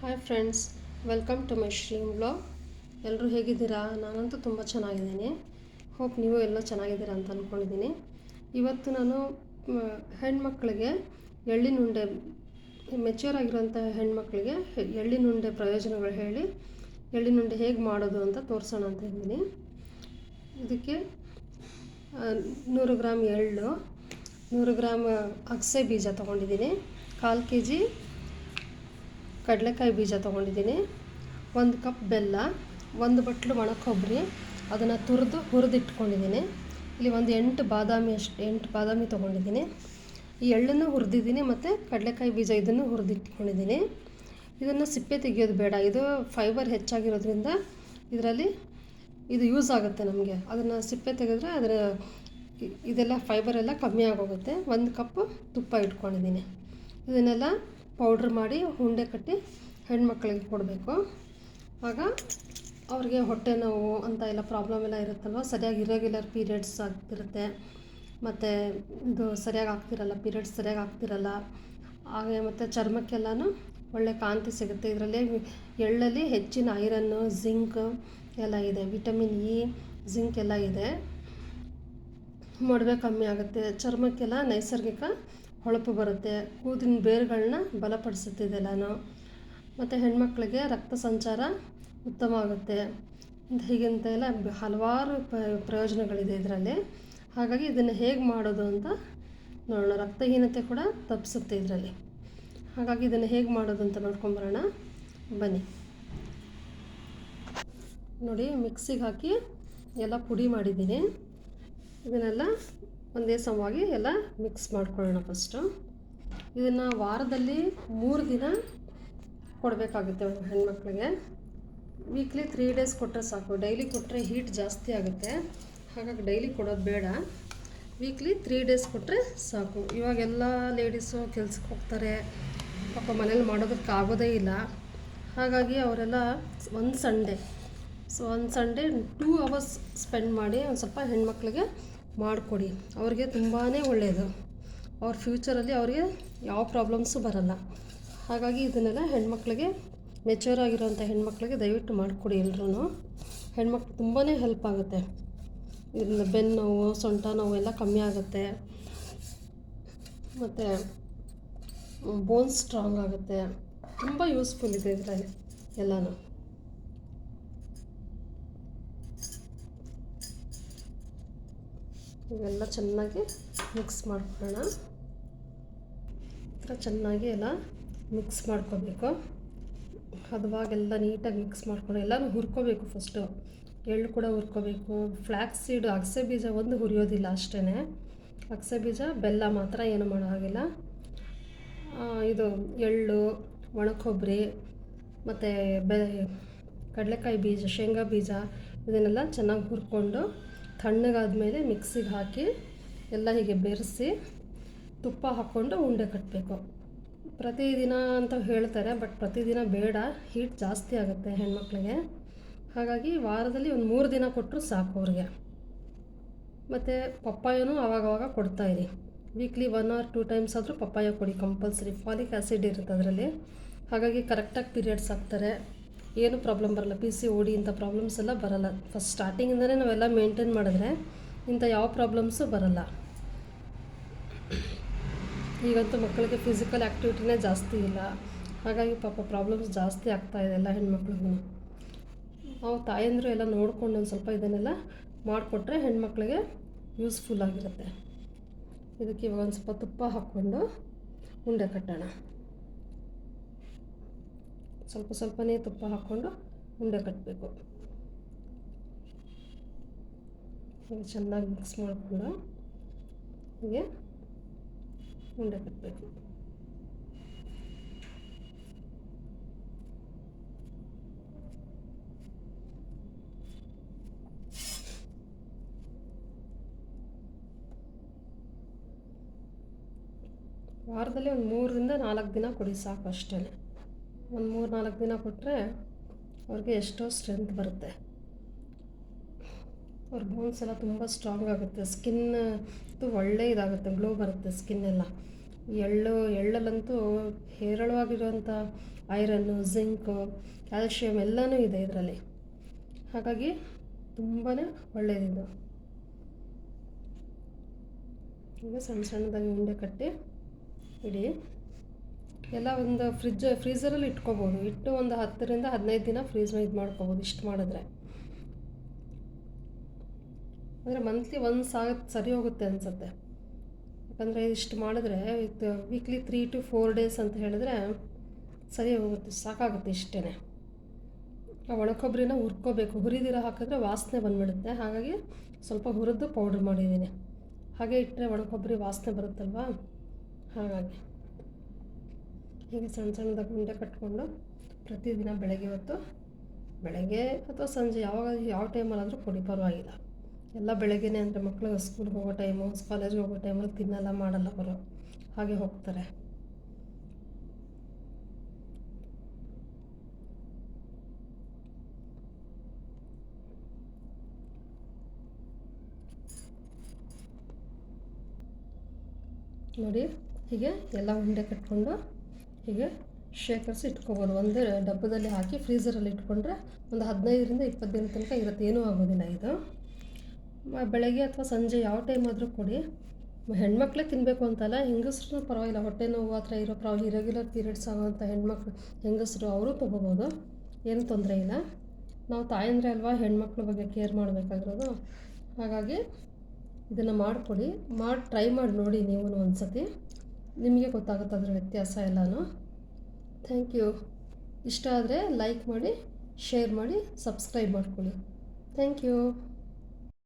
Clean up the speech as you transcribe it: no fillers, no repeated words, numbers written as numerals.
Hi friends, welcome to my stream vlog. ಎಲ್ಲರೂ ಹೇಗಿದ್ದೀರಾ? ನಾನಂತೂ ತುಂಬ ಚೆನ್ನಾಗಿದ್ದೀನಿ. ಹೋಪ್ ನೀವು ಎಲ್ಲ ಚೆನ್ನಾಗಿದ್ದೀರಾ ಅಂತ ಅಂದ್ಕೊಂಡಿದ್ದೀನಿ. ಇವತ್ತು ನಾನು ಹೆಣ್ಮಕ್ಳಿಗೆ ಎಳ್ಳಿನುಂಡೆ, ಮೆಚ್ಯೂರ್ ಆಗಿರೋಂಥ ಹೆಣ್ಮಕ್ಳಿಗೆ ಎಳ್ಳಿನುಂಡೆ ಪ್ರಯೋಜನಗಳು ಹೇಳಿ ಎಳ್ಳಿನುಂಡೆ ಹೇಗೆ ಮಾಡೋದು ಅಂತ ತೋರಿಸೋಣ ಅಂತ ಇದ್ದೀನಿ. ಇದಕ್ಕೆ 100 ಗ್ರಾಮ್ ಎಳ್ಳು, 100 ಗ್ರಾಮ್ ಅಗಸೆ ಬೀಜ ತೊಗೊಂಡಿದ್ದೀನಿ, 1/4 kg ಕಡಲೆಕಾಯಿ ಬೀಜ ತೊಗೊಂಡಿದ್ದೀನಿ, 1 ಕಪ್ ಬೆಲ್ಲ, 1 ಬಟ್ಲು ಒಣ ಕೊಬ್ಬರಿ, ಅದನ್ನು ಹುರಿದಿಟ್ಕೊಂಡಿದ್ದೀನಿ. ಇಲ್ಲಿ ಒಂದು 8 ಬಾದಾಮಿ ತೊಗೊಂಡಿದ್ದೀನಿ. ಈ ಎಳ್ಳನ್ನು ಹುರಿದಿದ್ದೀನಿ ಮತ್ತು ಕಡಲೆಕಾಯಿ ಬೀಜ ಇದನ್ನು ಹುರಿದಿಟ್ಕೊಂಡಿದ್ದೀನಿ. ಇದನ್ನು ಸಿಪ್ಪೆ ತೆಗೆಯೋದು ಬೇಡ, ಇದು ಫೈಬರ್ ಹೆಚ್ಚಾಗಿರೋದ್ರಿಂದ ಇದರಲ್ಲಿ ಇದು ಯೂಸ್ ಆಗುತ್ತೆ ನಮಗೆ. ಅದನ್ನು ಸಿಪ್ಪೆ ತೆಗೆದ್ರೆ ಇದೆಲ್ಲ ಫೈಬರ್ ಎಲ್ಲ ಕಮ್ಮಿ ಆಗೋಗುತ್ತೆ. 1 ಕಪ್ ತುಪ್ಪ ಇಟ್ಕೊಂಡಿದ್ದೀನಿ. ಇದನ್ನೆಲ್ಲ ಪೌಡ್ರ್ ಮಾಡಿ ಉಂಡೆ ಕಟ್ಟಿ ಹೆಣ್ಮಕ್ಳಿಗೆ ಕೊಡಬೇಕು. ಆಗ ಅವ್ರಿಗೆ ಹೊಟ್ಟೆ ನೋವು ಅಂತ ಎಲ್ಲ ಪ್ರಾಬ್ಲಮ್ ಎಲ್ಲ ಇರುತ್ತಲ್ವ, ಸರಿಯಾಗಿ ಇರೆಗ್ಯುಲರ್ ಪೀರಿಯಡ್ಸ್ ಆಗ್ತಿರುತ್ತೆ, ಮತ್ತು ಇದು ಸರಿಯಾಗಿ ಆಗ್ತಿರಲ್ಲ, ಪೀರಿಯಡ್ಸ್ ಸರಿಯಾಗಿ ಆಗ್ತಿರಲ್ಲ. ಹಾಗೆ ಮತ್ತು ಚರ್ಮಕ್ಕೆಲ್ಲನೂ ಒಳ್ಳೆ ಕಾಂತಿ ಸಿಗುತ್ತೆ. ಇದರಲ್ಲಿ ಎಳ್ಳಲ್ಲಿ ಹೆಚ್ಚಿನ ಐರನ್ನು, ಜಿಂಕ್ ಎಲ್ಲ ಇದೆ, ವಿಟಮಿನ್ ಇ, ಜಿಂಕ್ ಎಲ್ಲ ಇದೆ. ಮೊಡವೆ ಕಮ್ಮಿ ಆಗುತ್ತೆ, ಚರ್ಮಕ್ಕೆಲ್ಲ ನೈಸರ್ಗಿಕ ಹೊಳಪು ಬರುತ್ತೆ, ಕೂದಲಿನ ಬೇರುಗಳನ್ನ ಬಲಪಡಿಸುತ್ತೆ ಇದೆಲ್ಲನೂ. ಮತ್ತು ಹೆಣ್ಮಕ್ಳಿಗೆ ರಕ್ತ ಸಂಚಾರ ಉತ್ತಮ ಆಗುತ್ತೆ. ಹೀಗಂತ ಎಲ್ಲ ಹಲವಾರು ಪ್ರಯೋಜನಗಳಿದೆ ಇದರಲ್ಲಿ. ಹಾಗಾಗಿ ಇದನ್ನು ಹೇಗೆ ಮಾಡೋದು ಅಂತ ನೋಡೋಣ. ರಕ್ತಹೀನತೆ ಕೂಡ ತಪ್ಪಿಸುತ್ತೆ ಇದರಲ್ಲಿ. ಹಾಗಾಗಿ ಇದನ್ನು ಹೇಗೆ ಮಾಡೋದು ಅಂತ ನೋಡ್ಕೊಂಬರೋಣ ಬನ್ನಿ. ನೋಡಿ, ಮಿಕ್ಸಿಗೆ ಹಾಕಿ ಎಲ್ಲ ಪುಡಿ ಮಾಡಿದ್ದೀನಿ. ಇದನ್ನೆಲ್ಲ ಒಂದೇ ಸಮವಾಗಿ ಎಲ್ಲ ಮಿಕ್ಸ್ ಮಾಡ್ಕೊಳ್ಳೋಣ ಫಸ್ಟು. ಇದನ್ನು ವಾರದಲ್ಲಿ 3 ದಿನ ಕೊಡಬೇಕಾಗುತ್ತೆ ಹೆಣ್ಮಕ್ಳಿಗೆ. ವೀಕ್ಲಿ 3 ಡೇಸ್ ಕೊಟ್ಟರೆ ಸಾಕು. ಡೈಲಿ ಕೊಟ್ಟರೆ ಹೀಟ್ ಜಾಸ್ತಿ ಆಗುತ್ತೆ, ಹಾಗಾಗಿ ಡೈಲಿ ಕೊಡೋದು ಬೇಡ. ವೀಕ್ಲಿ 3 ಡೇಸ್ ಕೊಟ್ಟರೆ ಸಾಕು. ಇವಾಗೆಲ್ಲ ಲೇಡೀಸು ಕೆಲ್ಸಕ್ಕೆ ಹೋಗ್ತಾರೆ, ಪಾಪ ಮನೇಲಿ ಮಾಡೋದಕ್ಕಾಗೋದೇ ಇಲ್ಲ. ಹಾಗಾಗಿ ಅವರೆಲ್ಲ ಒಂದು ಸಂಡೇ 2 ಅವರ್ಸ್ ಸ್ಪೆಂಡ್ ಮಾಡಿ ಒಂದು ಸ್ವಲ್ಪ ಹೆಣ್ಮಕ್ಳಿಗೆ ಮಾಡಿಕೊಡಿ. ಅವ್ರಿಗೆ ತುಂಬಾ ಒಳ್ಳೆಯದು. ಅವ್ರ ಫ್ಯೂಚರಲ್ಲಿ ಅವ್ರಿಗೆ ಯಾವ ಪ್ರಾಬ್ಲಮ್ಸು ಬರಲ್ಲ. ಹಾಗಾಗಿ ಇದನ್ನೆಲ್ಲ ಹೆಣ್ಮಕ್ಳಿಗೆ, ಮೆಚ್ಯೂರ್ ಆಗಿರೋಂಥ ಹೆಣ್ಮಕ್ಳಿಗೆ ದಯವಿಟ್ಟು ಮಾಡಿಕೊಡಿ ಎಲ್ರೂ. ಹೆಣ್ಮಕ್ಳು ತುಂಬಾ ಹೆಲ್ಪ್ ಆಗುತ್ತೆ. ಇದರಿಂದ ಬೆನ್ನು ನೋವು, ಸೊಂಟ ನೋವು ಎಲ್ಲ ಕಮ್ಮಿ ಆಗುತ್ತೆ, ಮತ್ತು ಬೋನ್ಸ್ ಸ್ಟ್ರಾಂಗ್ ಆಗುತ್ತೆ. ತುಂಬ ಯೂಸ್ಫುಲ್ ಇದೆ ಇದರಲ್ಲಿ ಎಲ್ಲನೂ. ಇವೆಲ್ಲ ಚೆನ್ನಾಗಿ ಮಿಕ್ಸ್ ಮಾಡ್ಕೊಳ್ಳೋಣ. ಈ ಥರ ಚೆನ್ನಾಗಿ ಎಲ್ಲ ಮಿಕ್ಸ್ ಮಾಡ್ಕೋಬೇಕು. ಹದವಾಗೆಲ್ಲ ನೀಟಾಗಿ ಮಿಕ್ಸ್ ಮಾಡ್ಕೊಂಡು ಎಲ್ಲನೂ ಹುರ್ಕೋಬೇಕು ಫಸ್ಟು. ಎಳ್ಳು ಕೂಡ ಹುರ್ಕೋಬೇಕು. ಫ್ಲ್ಯಾಕ್ಸ್ ಸೀಡು, ಅಗಸೆ ಬೀಜ ಒಂದು ಹುರಿಯೋದಿಲ್ಲ ಅಷ್ಟೇ. ಅಗಸೆ ಬೀಜ, ಬೆಲ್ಲ ಮಾತ್ರ ಏನು ಮಾಡೋ ಹಾಗಿಲ್ಲ. ಇದು ಎಳ್ಳು, ಒಣ ಕೊಬ್ಬರಿ ಮತ್ತು ಕಡಲೆಕಾಯಿ ಬೀಜ, ಶೇಂಗಾ ಬೀಜ ಇದನ್ನೆಲ್ಲ ಚೆನ್ನಾಗಿ ಹುರ್ಕೊಂಡು ತಣ್ಣಗಾದ್ಮೇಲೆ ಮಿಕ್ಸಿಗೆ ಹಾಕಿ ಎಲ್ಲ ಹೀಗೆ ಬೆರೆಸಿ ತುಪ್ಪ ಹಾಕ್ಕೊಂಡು ಉಂಡೆ ಕಟ್ಟಬೇಕು. ಪ್ರತಿದಿನ ಅಂತ ಹೇಳ್ತಾರೆ, ಬಟ್ ಪ್ರತಿದಿನ ಬೇಡ, ಹೀಟ್ ಜಾಸ್ತಿ ಆಗುತ್ತೆ ಹೆಣ್ಮಕ್ಳಿಗೆ. ಹಾಗಾಗಿ ವಾರದಲ್ಲಿ ಒಂದು 3 ದಿನ ಕೊಟ್ಟರು ಸಾಕು ಅವ್ರಿಗೆ. ಮತ್ತು ಪಪ್ಪಾಯನೂ ಆವಾಗವಾಗ ಕೊಡ್ತಾಯಿರಿ. ವೀಕ್ಲಿ 1 or 2 ಟೈಮ್ಸ್ ಆದರೂ ಪಪ್ಪಾಯ ಕೊಡಿ ಕಂಪಲ್ಸರಿ. ಫಾಲಿಕ್ ಆ್ಯಸಿಡ್ ಇರುತ್ತೆ ಅದರಲ್ಲಿ. ಹಾಗಾಗಿ ಕರೆಕ್ಟಾಗಿ ಪೀರಿಯಡ್ಸ್ ಆಗ್ತಾರೆ, ಏನು ಪ್ರಾಬ್ಲಮ್ ಬರಲ್ಲ. PCOD ಇಂಥ ಪ್ರಾಬ್ಲಮ್ಸ್ ಎಲ್ಲ ಬರಲ್ಲ. ಫಸ್ಟ್ ಸ್ಟಾರ್ಟಿಂಗಿಂದಲೇ ನಾವೆಲ್ಲ ಮೇಂಟೈನ್ ಮಾಡಿದ್ರೆ ಇಂಥ ಯಾವ ಪ್ರಾಬ್ಲಮ್ಸು ಬರಲ್ಲ. ಈಗಂತೂ ಮಕ್ಕಳಿಗೆ ಫಿಸಿಕಲ್ ಆ್ಯಕ್ಟಿವಿಟಿನೇ ಜಾಸ್ತಿ ಇಲ್ಲ, ಹಾಗಾಗಿ ಪಾಪ ಪ್ರಾಬ್ಲಮ್ಸ್ ಜಾಸ್ತಿ ಆಗ್ತಾಯಿದೆ ಎಲ್ಲ ಹೆಣ್ಮಕ್ಳಿಗೂ. ನಾವು ತಾಯಂದಿರು ಎಲ್ಲ ನೋಡ್ಕೊಂಡು ಒಂದು ಸ್ವಲ್ಪ ಇದನ್ನೆಲ್ಲ ಮಾಡಿಕೊಟ್ರೆ ಹೆಣ್ಮಕ್ಳಿಗೆ ಯೂಸ್ಫುಲ್ ಆಗಿರುತ್ತೆ. ಇದಕ್ಕೆ ಇವಾಗ ಒಂದು ಸ್ವಲ್ಪ ತುಪ್ಪ ಹಾಕ್ಕೊಂಡು ಉಂಡೆ ಕಟ್ಟೋಣ. ಸ್ವಲ್ಪನೇ ತುಪ್ಪ ಹಾಕ್ಕೊಂಡು ಉಂಡೆ ಕಟ್ಟಬೇಕು. ಚೆನ್ನಾಗಿ ಮಿಕ್ಸ್ ಮಾಡಿಕೊಂಡು ಹೀಗೆ ಉಂಡೆ ಕಟ್ಟಬೇಕು. ವಾರದಲ್ಲಿ ಒಂದು 3 ರಿಂದ 4 ದಿನ ಕೊಡಿ ಸಾಕು ಅಷ್ಟೇ. ಒಂದು 3-4 ದಿನ ಕೊಟ್ಟರೆ ಅವ್ರಿಗೆ ಎಷ್ಟೋ ಸ್ಟ್ರೆಂತ್ ಬರುತ್ತೆ. ಅವ್ರ ಬೋನ್ಸ್ ಎಲ್ಲ ತುಂಬ ಸ್ಟ್ರಾಂಗ್ ಆಗುತ್ತೆ. ಸ್ಕಿನ್ ಒಳ್ಳೆ ಇದಾಗುತ್ತೆ, ಗ್ಲೋ ಬರುತ್ತೆ ಸ್ಕಿನ್ನೆಲ್ಲ. ಎಳ್ಳಲ್ಲಂತೂ ಹೇರಳವಾಗಿರುವಂಥ ಐರನ್ನು, ಜಿಂಕು, ಕ್ಯಾಲ್ಶಿಯಂ ಎಲ್ಲನೂ ಇದೆ ಇದರಲ್ಲಿ. ಹಾಗಾಗಿ ತುಂಬಾ ಒಳ್ಳೆಯದಿದು. ಈಗ ಸಣ್ಣ ಸಣ್ಣದಾಗಿ ಉಂಡೆ ಕಟ್ಟಿ ಇಡಿ. ಎಲ್ಲ ಒಂದು ಫ್ರೀಝರಲ್ಲಿ ಇಟ್ಕೋಬೋದು. ಇಟ್ಟು ಒಂದು 10ರಿಂದ 15 ದಿನ ಇದು ಮಾಡ್ಕೋಬೋದು ಇಷ್ಟು ಮಾಡಿದ್ರೆ. ಅಂದರೆ ಮಂತ್ಲಿ ಒನ್ಸ್ ಸರಿ ಹೋಗುತ್ತೆ ಅನಿಸುತ್ತೆ. ಯಾಕಂದರೆ ಇಷ್ಟು ಮಾಡಿದ್ರೆ ವೀಕ್ಲಿ 3 to 4 ಡೇಸ್ ಅಂತ ಹೇಳಿದ್ರೆ ಸರಿ ಹೋಗುತ್ತೆ, ಸಾಕಾಗುತ್ತೆ ಇಷ್ಟೇ. ಒಣಕೊಬ್ಬರಿನ ಹುರ್ಕೋಬೇಕು. ಹುರಿದಿರ ಹಾಕಿದ್ರೆ ವಾಸನೆ ಬಂದುಬಿಡುತ್ತೆ. ಹಾಗಾಗಿ ಸ್ವಲ್ಪ ಹುರಿದು ಪೌಡ್ರ್ ಮಾಡಿದ್ದೀನಿ. ಹಾಗೆ ಇಟ್ಟರೆ ಒಣಕೊಬ್ಬರಿ ವಾಸನೆ ಬರುತ್ತಲ್ವ, ಹಾಗಾಗಿ ಹೀಗೆ ಸಣ್ಣ ಸಣ್ಣದಾಗಿ ಉಂಡೆ ಕಟ್ಕೊಂಡು ಪ್ರತಿದಿನ ಬೆಳಗ್ಗೆ ಅಥವಾ ಸಂಜೆ ಯಾವ ಟೈಮಲ್ಲಾದರೂ ಕೊಡಿ, ಪರವಾಗಿಲ್ಲ. ಎಲ್ಲ ಬೆಳಗ್ಗೆನೇ ಅಂದರೆ ಮಕ್ಕಳು ಸ್ಕೂಲ್ಗೆ ಹೋಗೋ ಟೈಮು, ಕಾಲೇಜ್ಗೆ ಹೋಗೋ ಟೈಮಲ್ಲಿ ತಿನ್ನಲ್ಲ, ಮಾಡಲ್ಲ ಅವರು, ಹಾಗೆ ಹೋಗ್ತಾರೆ. ನೋಡಿ, ಹೀಗೆ ಎಲ್ಲ ಉಂಡೆ ಕಟ್ಕೊಂಡು ಹೀಗೆ ಶೇಖರಿಸಿ ಇಟ್ಕೊಬೋದು. ಒಂದು ಡಬ್ಬದಲ್ಲಿ ಹಾಕಿ ಫ್ರೀಝರಲ್ಲಿ ಇಟ್ಕೊಂಡ್ರೆ ಒಂದು 15ರಿಂದ 20 ದಿನ ತನಕ ಇರುತ್ತೆ, ಏನೂ ಆಗೋದಿಲ್ಲ ಇದು. ಬೆಳಗ್ಗೆ ಅಥವಾ ಸಂಜೆ ಯಾವ ಟೈಮ್ ಆದರೂ ಕೊಡಿ. ಹೆಣ್ಮಕ್ಳೇ ತಿನ್ನಬೇಕು ಅಂತಲ್ಲ, ಹೆಂಗಸ್ರು ಪರವಾಗಿಲ್ಲ. ಹೊಟ್ಟೆ ನೋವು ಆ ಥರ ಇರೋ ಇರೆಗ್ಯುಲರ್ ಪೀರಿಯಡ್ಸ್ ಆಗೋವಂಥ ಹೆಂಗಸರು ಅವರು ತೊಗೋಬೋದು, ಏನು ತೊಂದರೆ ಇಲ್ಲ. ನಾವು ತಾಯಂದ್ರೆ ಅಲ್ವಾ ಹೆಣ್ಮಕ್ಳ ಬಗ್ಗೆ ಕೇರ್ ಮಾಡಬೇಕಾಗಿರೋದು. ಹಾಗಾಗಿ ಇದನ್ನು ಮಾಡಿಕೊಡಿ, ಟ್ರೈ ಮಾಡಿ ನೋಡಿ ನೀವು ಒಂದು ಸತಿ, ನಿಮಗೆ ಗೊತ್ತಾಗುತ್ತೆ ಅದರ ವ್ಯತ್ಯಾಸ ಎಲ್ಲನೂ. Thank you. ಇಷ್ಟ ಆದರೆ ಲೈಕ್ ಮಾಡಿ, ಶೇರ್ ಮಾಡಿ, ಸಬ್ಸ್ಕ್ರೈಬ್ ಮಾಡ್ಕೊಳ್ಳಿ. Thank you.